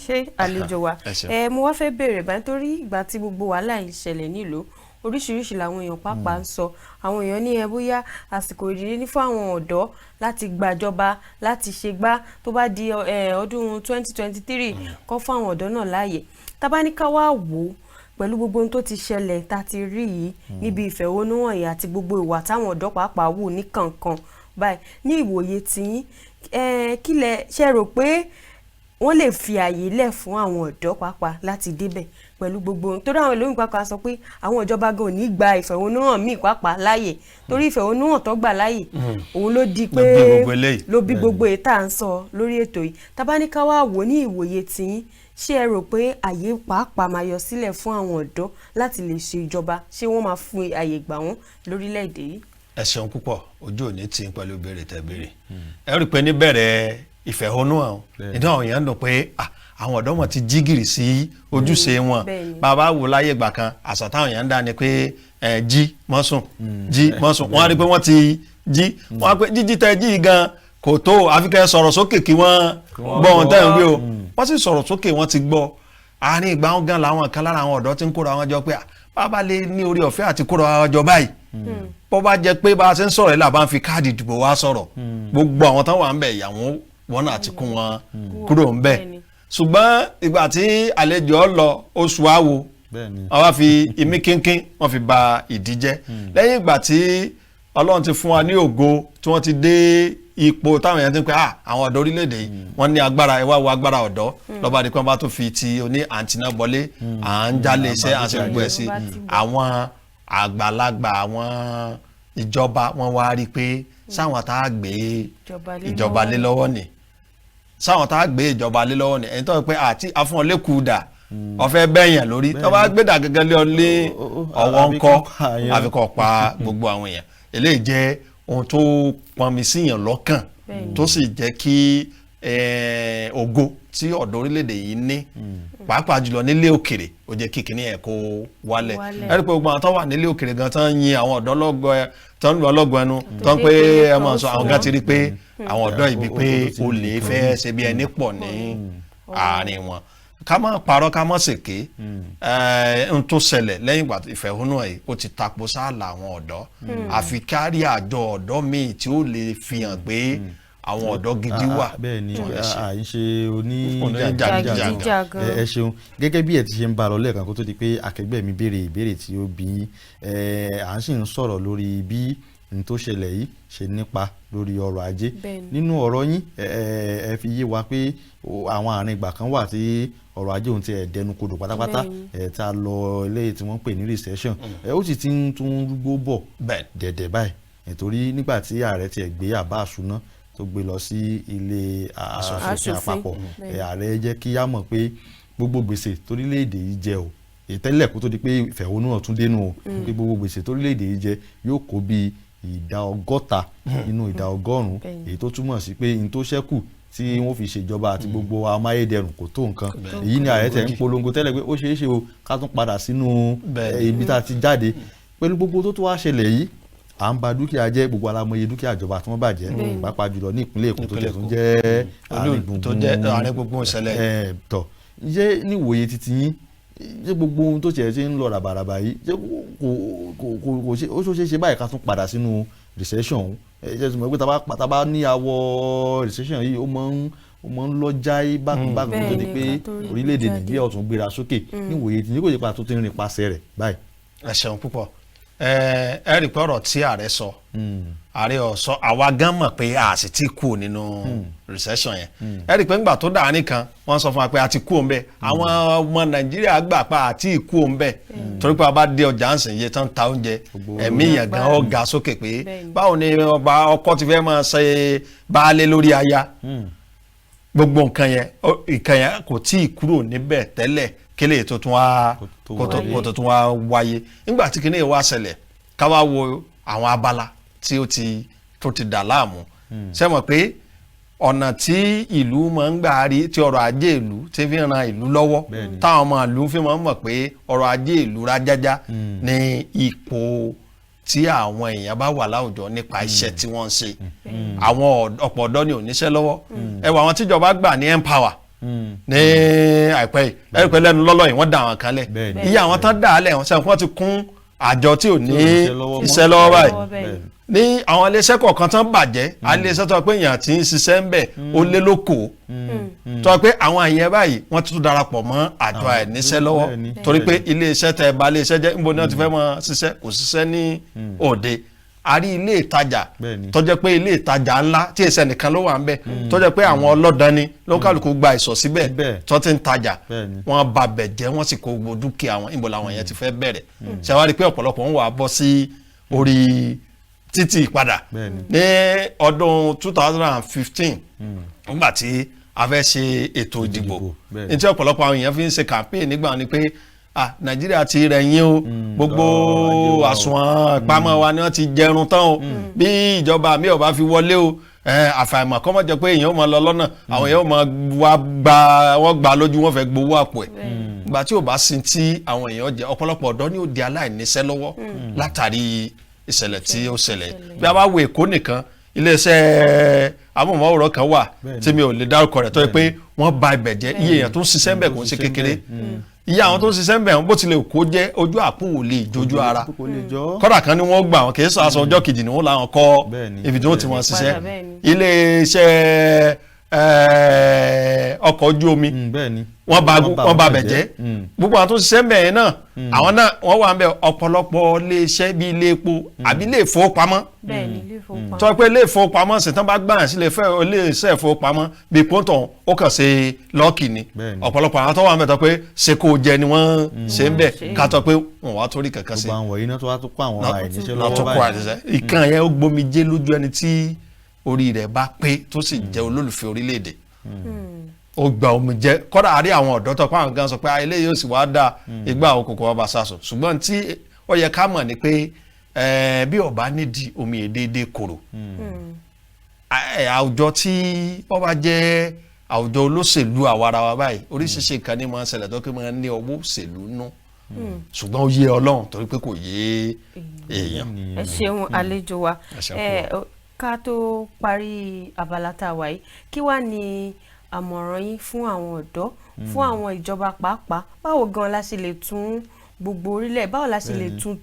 ṣé àlejò wa mo wá fẹ́ bèèrè báyìí torí ìgbà tí gbogbo wàhálà yìí ṣẹlẹ̀ nílùú oríṣiríṣi làwọn èèyàn pàápàá ń sọ àwọn èèyàn ní bóyá àsìkò ìdílé ní fún àwọn ọ̀dọ́ láti gbàjọba láti ṣègbà tó bá di ọdún 2023 kọ́ fún àwọn ọ̀dọ́ náà láàyè tábáníká wá wò ó pẹ̀lú gbogbo ohun tó ti ṣẹlẹ̀ tá ti rí yìí níbi ìfẹ̀hónúhàn yìí àti gbogbo ìwà táwọn ọ̀dọ́ pàápàá wù ní kankan báyìí ní ìwòye tiyín kí lẹ ṣe rò pé wọ́n lè fi àyè lẹ̀ fún àwọn ọ̀dọ́ pàápàá láti débẹ̀ pẹ̀lú gbogbo ohun torí àwọn ẹlòmíín pàápàá sọ pé àwọn ìjọba gan ò ní gba ìfẹ̀hónúhàn míì pàápàá láàyè torí ìfẹ̀hónúhàn tó gbà láàyè òun ló di pé ló bí gbogbo èyí tá à ń sọ lórí ètò yìí tábáníká wá wò ní ìwòye tiyín ṣé ẹ rò pé àyè pàápàá máa yọ sílẹ̀ fún àwọn ọ̀dọ́ láti lè ṣe ìjọba ṣé wọ́n máa fún àyè gbà wọ́n lórílẹ̀‐èdè yìí. ẹ ṣeun púpọ̀ ojú òní tí ń pẹ̀lú ìbéèrè tẹ́ béèrè ẹ rí i pé níbẹ̀rẹ̀ ìfẹ̀hónúhàn inú àwọn èèyàn ń dùn pé àwọn ọ̀dọ́ wọn ti jí gìrì sí ojúṣe wọn bàbá wò láyé ìgbà kan àṣà táwọn èèyàn ń dá ni pé jí mọ́sùn wọ́n á rí i pé wọ́n ti jí wọ́n á pé jíjí tẹ jí gan kò tó àfikẹ́ sọ̀rọ̀ sókè kí wọ́n gbọ́ ohun tẹ́ ń wí o wọ́n sì sọ̀rọ̀ sókè wọ́n ti gbọ́ àárín ìgbà wọn gan làwọn kan lára àwọn ọ̀dọ́ tí ń kóra wọn jọ pé bàbá lè ní orí ọ̀fẹ́ àti kóra wọn jọ báyìí bó bá jẹ́ pé bá a ṣe ń sọ̀rọ̀ yìí là bá ń fi káàdì ìdìbò wa sọ̀rọ̀ gbogbo àwọn tán wà ń bẹ̀ ìyàwó wọn náà ti kún wọn kúrò ń bẹ̀ ṣùgbọ́n ìgbà tí àlejò lọ oṣù àwo wọ́n wá fi imí kínkín wọ́n fi ba ìdí jẹ́ lẹ́yìn ìgbà tí Ọlọ́run ti fún wa ní ògo tí wọ́n ti dé ipò táwọn èèyàn ti ń pẹ́ àwọn ọ̀dọ́ orílẹ̀-èdè yìí wọ́n ní agbára ẹ wá wo agbára ọ̀dọ́ lọ́ba di pé wọ́n bá tó fi ti oní àǹtínà bọlé à ń jálè iṣẹ́ à ń ṣe gbogbo ẹ̀ sí àwọn àgbàlagbà àwọn ìjọba wọn wá rí i pé sáwọn tá a gbé ìjọba lé lọ́wọ́ ni sáwọn tá a gbé ìjọba lé lọ́wọ́ ni ẹni tó ń pẹ́ àti afúnọ̀lẹ́kùdà ọ̀fẹ́ bẹ́yàn lórí tó bá gbé dà gẹ́gẹ́ lé ọ lé ọwọ́ ńkọ́ àfikọ́ pa gbogbo àwọn èèyàn eléyìí jẹ́ ohun tó pọnmi síyàn lọ́kàn tó sì jẹ́ kí ògo tí ọ̀dọ́ orílẹ̀-èdè yìí ní pàápàá jùlọ nílé òkèrè ó jẹ́ kí kíní ẹ̀ kó wálẹ̀ ẹ̀rí pé gbogbo àwọn tó wà nílé òkèrè gan tán yin àwọn ọ̀dọ́ tó ń lu ọlọ́gbọ̀n ẹnu tó ń pé ẹ mọ̀ sọ àwọn gan ti rí pé àwọn ọ̀dọ́ ìbí pé ó lè fẹ́ ṣe bí ẹni pọ̀ ní àárín wọn ká má parọ́ ká má ṣèké n tó ṣẹlẹ̀ lẹ́yìn ìgbà ìfẹ̀hónúhàn yìí ó ti tapo sáàlà àwọn ọ̀dọ́ àfi kárí àjọ ọ̀dọ́ míì tí ó lè fi hàn pé àwọn ọ̀dọ́ gidi wà. bẹ́ẹ̀ ni àìṣe oníjàgídíjàgan ẹ ṣeun gẹ́gẹ́ bí ẹ ti ṣe ń bá a lọ lẹ́ẹ̀kan kó tó di pé akẹgbẹ́ mi béèrè ìbéèrè tí ó bí à ń sì ń sọ̀rọ̀ lórí bí n tó ṣẹlẹ̀ yìí ṣe nípa lórí ọrọ̀ ajé nínú ọ̀rọ̀ yín ẹ fi yé wa pé àwọn àárín ìgbà kan wà tí ọrọ̀ ajé òun ti dẹnu kodò pátápátá tá a lọ eléyìí tí wọ́n ń pè ní recession ó sì ti ń tún rúgbó bọ̀ dẹ̀dẹ̀ báyìí nítorí nígbà tí ààrẹ ti gbé àbá àṣúná tó gbé lọ sí ilé aṣòfin àpapọ̀ ààrẹ jẹ́ kí á mọ̀ pé gbogbo gbèsè torílẹ̀-èdè yìí jẹ o ìtẹ́lẹ̀ kó tó di pé ìfẹ̀hónúhàn tún dénú o pé gbogbo gbèsè torílẹ̀-èdè yìí jẹ yóò kó bí ìdá 100 nínú ìdá 100 èyí tó túmọ̀ sí pé n tó ṣẹ́kù tí wọ́n fi ṣèjọba àti gbogbo amáyédẹrùn kò tó nǹkan èyí ni ààrẹ tẹ̀ ń polongo tẹ́lẹ̀ pé ó ṣeé ṣe o ká tún padà sínú ibi tá a ti jáde pẹ̀lú gbogbo tó wá ṣẹlẹ̀ yìí à ń ba dúkìá jẹ́ gbogbo alámọye dúkìá ìjọba tí wọ́n bàjẹ́ pàápàá jùlọ ní ìpínlẹ̀ Èkó tó jẹ́ tó ń jẹ́ àárín gbùngbùn ìṣẹ̀lẹ̀ tọ̀ jẹ́ níwòye titi yín jẹ́ gbogbo ohun tó tiẹ̀ ṣe ń lọ ràbàràbà yìí jẹ́ kò ṣe ṣe báyìí ká tún padà sínú recession ọ̀hún jẹ́ sọ pé tá bá ní àwọ̀ recession yìí ó máa ń lọ jáì bákan tó di pé orílẹ̀-èdè Nàìjíríà ó tún gbéra sókè níwòye tí ní kò ṣe pa tó ti ń rìn pasẹ̀ rẹ̀ báyìí. ẹ ṣeun púpọ̀ ẹ rí pé ọ̀rọ̀ tí ààrẹ sọ ààrẹ ọ̀sọ́ àwa gan mọ̀ pé a sì ti kú nínú recession yẹn ẹ rí pé ńgbà tó dà nìkan wọ́n sọ fún wa pé a ti kú òun bẹ́ẹ̀ àwọn ọmọ Nàìjíríà gbà pa àti ìkú òun bẹ́ẹ̀ torí pé a bá dé ọjà ń sìn iye tán ta oúnjẹ ẹ̀mí yẹn gan ó ga sókè pé báwo ni ọkọ ti fẹ́ máa ṣe baálé lórí aya gbogbo nǹkan yẹn kò tí ì kúrò níbẹ̀ tẹ́lẹ̀ kílè tó tún wá wáyé nígbà tí kíní wá ṣẹlẹ̀ ká wá wo àwọn abala tí ó ti dà láàmú ṣé mọ̀ pé ọ̀nà tí ìlú máa ń gbà rí tí ọrọ̀ ajé ìlú tí fi ran ìlú lọ́wọ́ táwọn ọmọ ìlú fi máa ń mọ̀ pé ọrọ̀ ajé ìlú rájájá ní ipò tí àwọn èèyàn bá wà láwùjọ nípa iṣẹ́ tí wọ́n ń ṣe àwọn ọ̀pọ̀ ọ̀dọ́ ni ò níṣẹ́ lọ́wọ́ ẹ wò àwọn tíjọba gbà ní empower ní àìpẹ́ yìí ẹ̀rí pé lẹ́nu lọ́lọ́ yìí wọ́n dá àwọn kan lẹ̀ iye àwọn tán dà á lẹ̀ wọ́n sẹ́wọ̀n wọ́n ti kún àjọ tí ò ní iṣẹ́ lọ́wọ́ báyìí ní àwọn iléeṣẹ́ kọ̀ọ̀kan tán bàjẹ́ iléeṣẹ́ tó pé èèyàn ti ń ṣiṣẹ́ ń bẹ̀ ó lé lóko tó pé àwọn àyẹ̀ báyìí wọ́n tún darapọ̀ mọ́ àjọ àìníṣẹ́ lọ́wọ́ torí pé iléeṣẹ́ tẹ bá iléeṣẹ́ jẹ́ níbo ni wọ́n ti fẹ́ máa ṣiṣẹ́ kò ṣiṣẹ́ ní òde a rí ilé ìtajà tó jẹ́ pé ilé ìtajà ńlá tí èsẹ̀ nìkan ló wà ń bẹ̀ tó jẹ́ pé àwọn ọlọ́dani ló kálukú gba ìsọ̀ síbẹ̀ tó ti ń tajà wọ́n ba bẹ̀ jẹ́ wọ́n sì kó gbogbo dúkìá wọn níbo làwọn yẹn ti fẹ́ bẹ̀rẹ̀ ṣe wá rí pé ọ̀pọ̀lọpọ̀ ń wà bọ́ sí orí títì padà ní ọdún 2015 nígbà tí a fẹ́ ṣe ètò ìdìbò ní tí ọ̀pọ̀lọpọ̀ àwọn èèyàn fi ń ṣe campaign nígbà ni pé Nàìjíríà ti rẹ̀ yín o gbogbo àsùnwọ̀n ìpamọ́ wa ni wọ́n ti jẹrun tán o bí ìjọba mi ò bá fi wọlé o àfàìmọ̀ kọ́ mọ̀ jẹ́ pé èèyàn ó máa lọ lọ́nà àwọn èèyàn ó máa wọ́n gbà lójú wọn fẹ́ gbowó àpò ẹ̀ ìgbà tí ò bá sin tí àwọn èèyàn jẹ ọ̀pọ̀lọpọ̀ ọ̀dọ́ ni ó di aláìníṣẹ́ lọ́wọ́ látàrí ìṣẹ̀lẹ̀ tí ó ṣẹlẹ̀ bí a bá wo Èkó nìkan iléeṣẹ́ amóhùnmáwòrán kan wà tí mi ò lè dárúkọ rẹ̀ tó yẹ pé wọ́n bà ibẹ̀ jẹ́ iye èèyàn tó ń ṣiṣẹ́ ń bẹ̀ kò ń ṣe kékeré iye àwọn tó ń ṣiṣẹ́ ń bẹ̀ bó tilẹ̀ kó jẹ́ ojú àpò ò lè jójú ara kọ́dà kan ni wọ́n gbà wọn kì í sọ aṣọ ọjọ́ kejì ni wọ́n làwọn kọ́ ibi tí wọ́n ti wọ́n ṣiṣẹ́ iléeṣẹ́ ọkọ̀ ojú omi wọ́n bà bẹ̀ jẹ́ gbogbo àwọn tó ń ṣiṣẹ́ ń bẹ̀ yẹn náà àwọn náà wọ́n wà ń bẹ̀ ọ̀pọ̀lọpọ̀ iléeṣẹ́ bíi ilé epo àbí ilé ìfowópamọ́ tó pé ilé ìfowópamọ́ sì tán bá gbà sí iléeṣẹ́ ìfowópamọ́ bíi pọ́ńtọ̀ ó kàn ṣe lọ́ọ̀kì ni ọ̀pọ̀lọpọ̀ àwọn tó wà ń bẹ̀ tó pé ṣe kó jẹ ni wọ́n ṣe ń bẹ̀ ká tó pé wọ́n wá torí kankan sí. gbogbo àwọn yìí náà tó wá tó kó àwọn àìníṣẹ́ lọ́wọ́ báyìí. ìkan yẹn ó gbomijé lójú ẹni tí orí rẹ̀ bá pé tó sì jẹ́ olólùfẹ́ orílẹ̀-èdè ó gba omijé kọ́dà àrí àwọn ọ̀dọ́ tó pa àwọn gan sọ pé eléyìí yóò sì wá dá ìgbà òkòkò ọba sàṣọ ṣùgbọ́n tí ó yẹ ká mọ̀ ni pé bí ọba nídìí omi èdèdè kòrò àwùjọ tí wọ́n bá jẹ́ àwùjọ olóṣèlú àwarawa báyìí oríṣiríṣi nǹkan ní máa ń ṣẹlẹ̀ tó kí máa ń ní ọwọ́ òṣèlú nú ṣùgbọ́n ó yé Ọlọ́run torí pé kò yé èèyàn. ẹ ṣeun àlejò wa ká tó parí abala tá a wà yìí kí wàá ní àmọ̀ràn yín fún àwọn ọ̀dọ́ fún àwọn ìjọba pàápàá báwo gan la ṣe lè tún gbogbo orílẹ̀ báwo la ṣe lè tún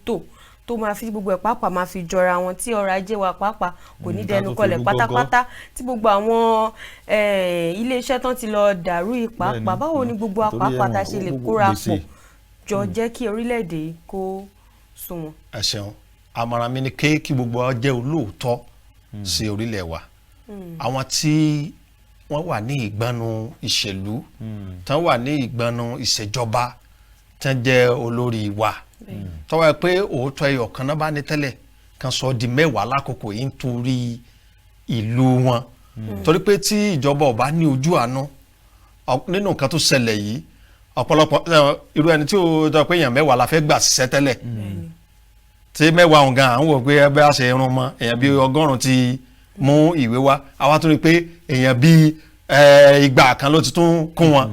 tó máa fi gbogbo ẹ̀ pàápàá máa fi jọra wọn tí ọrọ̀ ajé wa pàápàá kò ní dẹnu kọlẹ̀ pátápátá tí gbogbo àwọn iléeṣẹ́ tán ti lọ dàrú yìí pàápàá báwo ni gbogbo apàápàá ta ṣe lè kóra pọ̀ jọ jẹ́ kí orílẹ̀-èdè kó sunwọ̀n. ẹ ṣeun àmọ̀ràn mi ni kí gbogbo wa jẹ́ olóòótọ́ sí orílẹ̀ wa àwọn tí wọ́n wà ní ìgbọ́nu ìṣèlú tán wà ní ìgbọ́nu ìṣèjọba tán jẹ́ olórí wa tọ́wọ́ ẹ pé òótọ́ ẹyọ kan náà bá ní tẹ́lẹ̀ kan sọ di 10 lákòókò yìí nítorí ìlú wọn torí pé tí ìjọba ọba ní ojú àánú nínú nǹkan tó ṣẹlẹ̀ yìí ọ̀pọ̀lọpọ̀ irú ẹni tí ó jọ pé èèyàn 10 la fẹ́ gbà síṣẹ́ tẹ́lẹ̀ tí 10 ọ̀hún gan àwọn wò pé ẹgbẹ́ àṣẹ irun mọ́ èèyàn bíi 100 ti mú ìwé wá àwa tó rí pé èèyàn bíi 200 kan ló ti tún kún wọn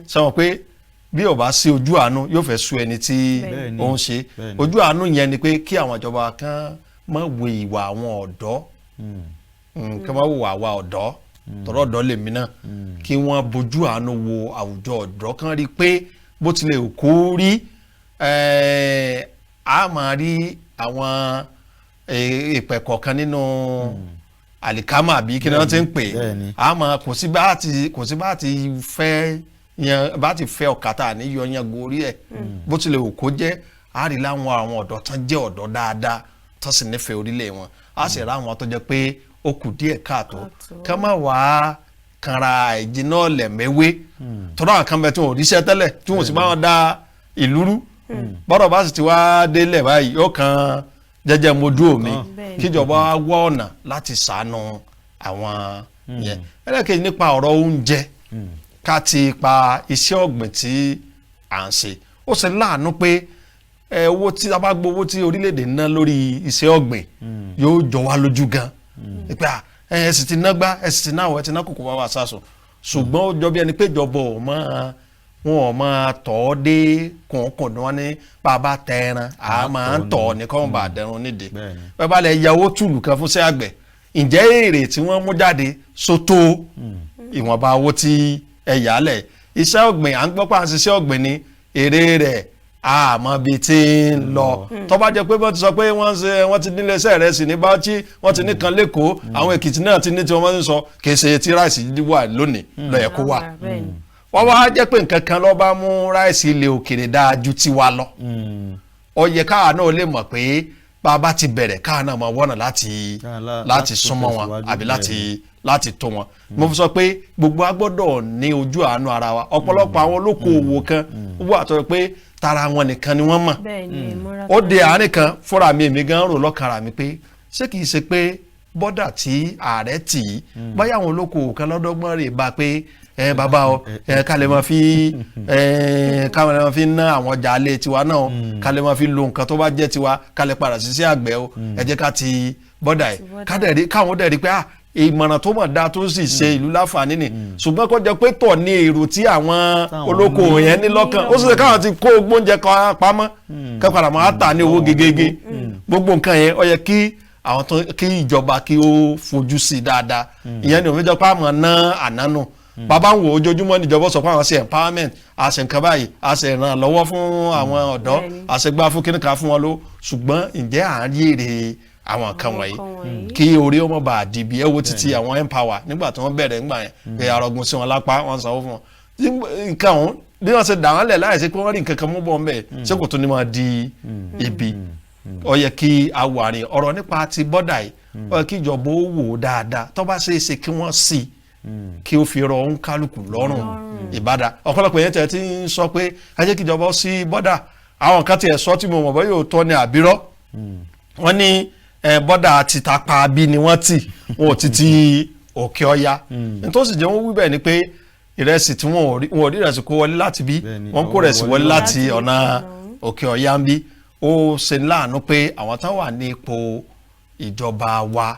sọ pé bí ó bá sí ojú àánú yóò fẹ́ sú ẹni tí ó ń ṣe ojú àánú yẹn ni pé kí àwọn ìjọba kan má wo ìwà àwọn ọ̀dọ́ kí wọ́n wo àwa ọ̀dọ́ tọ̀rọ̀ ọ̀dọ́ lèmi náà kí wọ́n bójú àánú wo àwùjọ ọ̀dọ́ kan rí pé bó tilẹ̀ kó rí a máa rí àwọn ìpẹ̀kọ̀ kan nínú àlìkámà àbí kí wọ́n ti ń pè a máa kò sí bá ti fẹ́ yan bá ti fẹ́ ọ̀kàtà ní yọ yan gorí ẹ̀ bó tilẹ̀ wò kó jẹ́ a rí láwọn àwọn ọ̀dọ́ tán jẹ́ ọ̀dọ́ dáadáa tán sì nífẹ̀ẹ́ orílẹ̀ wọn a sì rá àwọn tó jẹ́ pé ó kù díẹ̀ káàtó ká má wàá kanra ìjìnà lẹ̀mẹ́wé tọ́lá àwọn kan bẹ tí wọn ò ríṣẹ́ tẹ́lẹ̀ tí wọn sì máa da ìlú rú bọ́dọ̀ bá sì ti wá délẹ̀ báyìí yóò kan jẹ́jẹ́ mojú omi kíjọba wá ọ̀nà láti ṣàánú àwọn yẹn ẹlẹ́kẹ̀ẹ́ nípa ọ̀rọ̀ oúnjẹ ká ti pa iṣẹ́ ọ̀gbìn tí à ń ṣe ó ṣe láàánú pé owó tí a bá gbowó tí orílẹ̀-èdè ná lórí iṣẹ́ ọ̀gbìn yóò jọ wá lójú gan pé ẹ sì ti ná gbá ẹ sì ti ná àwọn ẹ ti ná kòkó wá sásùn ṣùgbọ́n ó jọ bí ẹni pé ìjọba wọn ò máa tọ̀ ọ́ dé kọ̀ọ̀kan ni wọ́n ní bàbá tẹ ẹran a máa ń tọ̀ ọ́ ní kọ́ńtà bá dẹrun nídìí bẹ́ẹ̀ bá lẹ̀ yàwó tùlù kan fún sí àgbẹ̀ ǹjẹ́ èrè tí wọ́n mú jáde sótó ìwọ̀nba owó tí ẹ̀yálẹ̀ iṣẹ́ ọ̀gbìn à ń gbọ́ pé à ń ṣiṣẹ́ ọ̀gbìn ni èrè rẹ̀ àmọ́ bíi tí ń lọ tó bá jẹ́ pé wọ́n ti sọ pé wọ́n ti nílé iṣẹ́ rẹ̀ sí ní Bauchi wọ́n ti ní kan lẹ́kọ̀ọ́ àwọn Èkìtì náà ti ní tí wọ́n ti sọ kì í ṣe tí ráìsì wà lónìí ló yẹ kó wà wọ́n wá jẹ́ pé nǹkan kan ló bá mú ráìsì ilẹ̀ òkèrè dáa ju tiwa lọ ó yẹ káà náà lè mọ̀ pé bàbá ti bẹ̀rẹ̀ káà náà mọ̀ wọ́nà láti súnmọ́ wọn àbí láti tó wọn mo fi sọ pé gbogbo agbọ́dọ̀ ní ojú àánú ara wa ọ̀pọ̀lọpọ̀ àwọn olókoòwò kan wà tó pé tara wọn nìkan ni wọ́n mọ̀ ó de àárín kan fúnra mi èmi gan rò lọ́kàrà mi pé ṣé kìí ṣe pé bọ́dà tí ààrẹ tì í báyà àwọn olókoòwò kan lọ́dọ́gbọ́n rè bá pé bàbá o ká lè máa fi ná àwọn ọjà alẹ́ tiwa náà ká lè máa fi lo nǹkan tó bá jẹ́ tiwa ká lè padà sí àgbẹ̀ o ẹ jẹ́ ká ti bọ́dà yìí káwọn dẹ̀ rí pé ìmọ̀ràn tó mọ̀ dá tó sì ṣe ìlú láǹfààní ni ṣùgbọ́n kó jẹ́ pé tọ̀ ní èrò tí àwọn olókoòwò yẹn ní lọ́kàn ó sì ṣe káwọn ti kó gbóúnjẹ pamọ́ ká padà máa tà ní owó gegege gbogbo nǹkan yẹn ó yẹ kí ìjọba kí ó fojú sí dáadáa ìyẹn ni òun jẹ́ pé àmọ́ ná ànánù bàbá ń wo ojoojúmọ́ níjọba sọ pé àwọn ṣe empowerment àṣẹ nǹkan báyìí àṣẹ ìrànlọ́wọ́ fún àwọn ọ̀dọ́ àṣẹ gbá fún kíníkà fún wọn ló ṣùgbọ́n ǹjẹ́ à ń rí èrè àwọn nǹkan wọ̀nyí kí orí ọmọ bá dìbì ẹ wo títí àwọn empower nígbà tí wọ́n bẹ̀rẹ̀ ńgbà yẹn pé arọgùn sí wọn lápá wọ́n sanwó fún wọn nǹkan ọ̀hún bí wọ́n ṣe dà wọ́n lẹ̀ láì sí pé wọ́n rí nǹkan kan mú bọ̀ ń bẹ̀ ṣé kò tún ní máa di ibi ó yẹ kí awàrin ọ̀rọ̀ nípa ti bọ́dà yìí ó yẹ kí ìjọba ó wò ó dáadáa tó bá ṣe é ṣe kí wọ́n sí kí ó fi rọ òun kálukú lọ́rùn ìbádà ọ̀pọ̀lọpọ̀ yẹn tẹ̀ ti ń sọ pé ẹ jẹ́ kí ìjọba ó sí bọ́dà àwọn kan tiẹ̀ sọ tí mo mọ̀ bọ́ yóò tọ́ ní àbírọ́ wọ́n ní bọ́dà ti tapa bí ni wọ́n tì wọn ò ti ti òkè ọya nítòsí jẹ́ wọ́n wí bẹ́ẹ̀ ni pé ìrẹsì tí wọ́n ò rí ìrẹsì kó wọlé láti bí wọ́n kó ìrẹsì wọlé láti ọ̀nà òkè ọya ń bí ó ṣe láàánú pé àwọn táwọn wà ní ipò ìjọba wa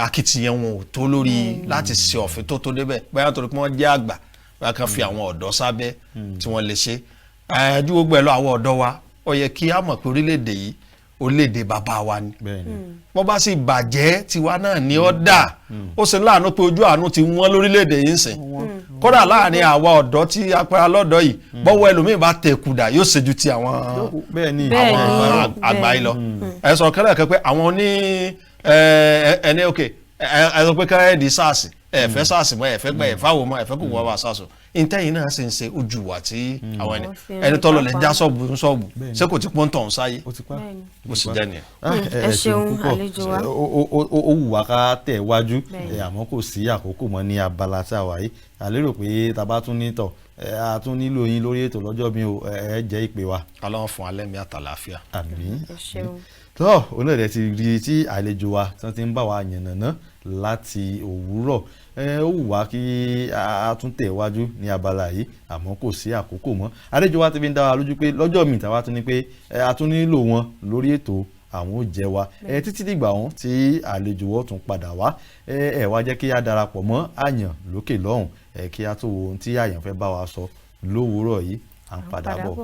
akitiyan wọn ò tó lórí láti ṣe òfin tó débẹ̀ bóyá torí pé wọ́n jẹ́ àgbà bóyá kan fi àwọn ọ̀dọ́ sábẹ́ tí wọ́n lè ṣe ju gbogbo ẹ̀ lọ àwọn ọ̀dọ́ wa ó yẹ kí á mọ̀ pé orílẹ̀-èdè yìí orílẹ̀-èdè bàbá wa ni wọ́n bá sì bàjẹ́ tiwa náà ní ọ́ dà ó ṣe láàánú pé ojú àánú ti wọ́n lórílẹ̀-èdè yìí ń sìn kódà láàrin àwa ọ̀dọ́ tí apẹ́ra lọ́dọ̀ yìí bọ́wọ́ ẹlòmíì bá tẹ̀ kùdà yóò ṣe ju ti àwọn àgbà yìí lọ ẹ sọ kẹ́lẹ́ kẹ́ pé àwọn ní ẹni òkè ẹ sọ pé kẹ́rẹ́ẹ̀dì sars ẹ̀fẹ́ sars mọ́ ẹ̀fẹ́ gbẹ́ ẹ̀fáwò mọ́ ẹ̀fẹ́ kò wọ́n wá sars ìtẹ́yìn náà sì ń ṣe ojú wa tí àwọn ẹni tọ́lọ̀ lè já sọ́ọ̀bù ṣé kò ti pọ́n tọ̀ ń sáyé bó sì jẹ́ nìyẹn. ẹ ṣeun àlejò wa. ó wù wá ká tẹ̀ wájú àmọ́ kò sí àkókò mọ́ ní abala tí a wà yìí a lérò pé tá bá tún ní tọ̀ a tún nílò yín lórí ètò lọ́jọ́ mi ò ẹ jẹ́ ìpè wa. Ọlọ́run fún alẹ́ mi àtàlàáfíà. àmín. ẹ ṣeun. tó onídẹ̀ẹ́ ti rí tí àlejò wa tí wọ́n ti ń bá wa yànnàná láti òwúrọ̀ ó wù wá kí a tún tẹ̀ wájú ní abala yìí àmọ́ kò sí àkókò mọ́ àlejò wa ti fi ń dá wa lójú pé lọ́jọ́ mi tàwa tún ní pé a tún nílò wọn lórí ètò àwọn òòjẹ́ wa títí dìgbà wọn tí àlejò wọn tún padà wá wá jẹ́ kí a darapọ̀ mọ́ àyàn lókè lọ́hùn kí a tó wo ohun tí àyàn fẹ́ bá wa sọ lówùúrọ̀ yìí à ń padà bọ̀.